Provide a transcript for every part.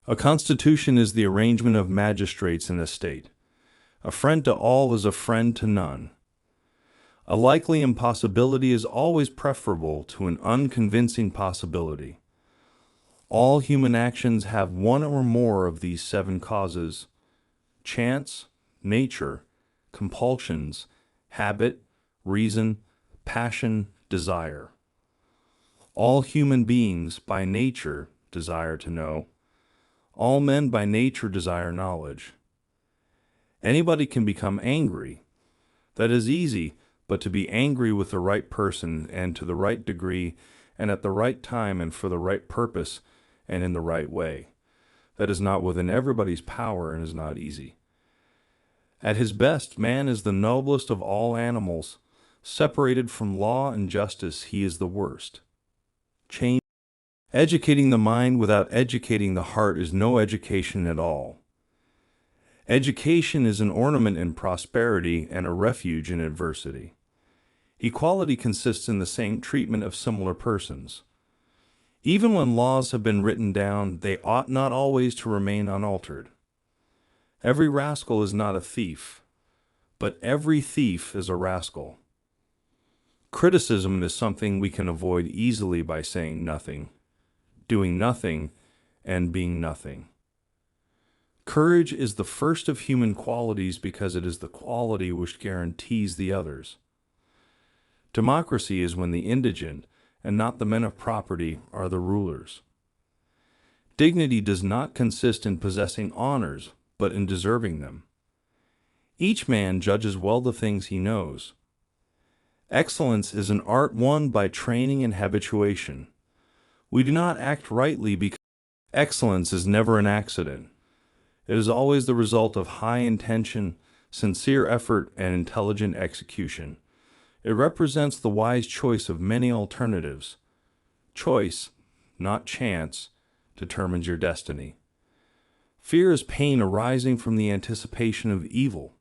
A constitution is the arrangement of magistrates in a state. A friend to all is a friend to none. A likely impossibility is always preferable to an unconvincing possibility. All human actions have one or more of these 7 causes: chance, nature, compulsions, habit, reason, passion, desire. All human beings by nature desire to know. All men by nature desire knowledge. Anybody can become angry. That is easy, but to be angry with the right person and to the right degree and at the right time and for the right purpose and in the right way, that is not within everybody's power and is not easy. At his best, man is the noblest of all animals. Separated from law and justice, he is the worst. Change. Educating the mind without educating the heart is no education at all. Education is an ornament in prosperity and a refuge in adversity. Equality consists in the same treatment of similar persons. Even when laws have been written down, they ought not always to remain unaltered. Every rascal is not a thief, but every thief is a rascal. Criticism is something we can avoid easily by saying nothing, doing nothing, and being nothing. Courage is the first of human qualities because it is the quality which guarantees the others. Democracy is when the indigent, and not the men of property, are the rulers. Dignity does not consist in possessing honors, but in deserving them. Each man judges well the things he knows. Excellence is an art won by training and habituation. We do not act rightly because excellence is never an accident. It is always the result of high intention, sincere effort, and intelligent execution. It represents the wise choice of many alternatives. Choice, not chance, determines your destiny. Fear is pain arising from the anticipation of evil.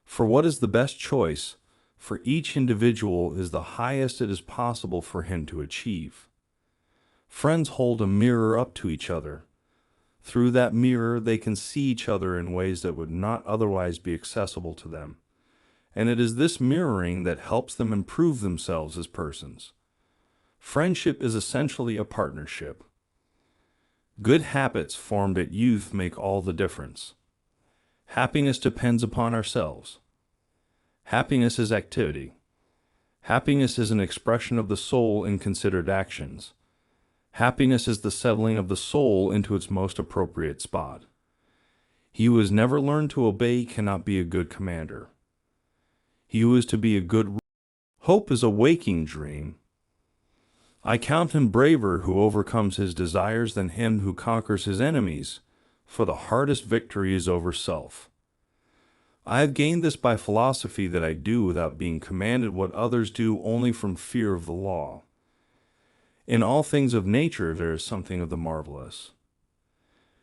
For what is the best choice, for each individual is the highest it is possible for him to achieve. Friends hold a mirror up to each other. Through that mirror, they can see each other in ways that would not otherwise be accessible to them. And it is this mirroring that helps them improve themselves as persons. Friendship is essentially a partnership. Good habits formed at youth make all the difference. Happiness depends upon ourselves. Happiness is activity. Happiness is an expression of the soul in considered actions. Happiness is the settling of the soul into its most appropriate spot. He who has never learned to obey cannot be a good commander. He who is to be a good hope is a waking dream. I count him braver who overcomes his desires than him who conquers his enemies, for the hardest victory is over self. I have gained this by philosophy that I do without being commanded what others do only from fear of the law. In all things of nature there is something of the marvelous.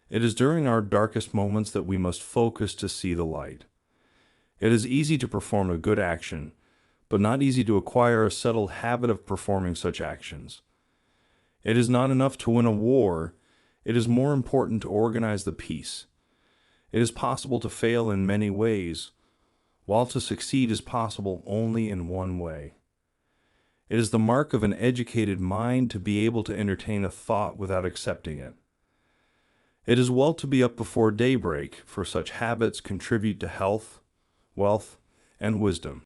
It is during our darkest moments that we must focus to see the light. It is easy to perform a good action, but not easy to acquire a settled habit of performing such actions. It is not enough to win a war, it is more important to organize the peace. It is possible to fail in many ways, while to succeed is possible only in one way. It is the mark of an educated mind to be able to entertain a thought without accepting it. It is well to be up before daybreak, for such habits contribute to health, wealth, and wisdom.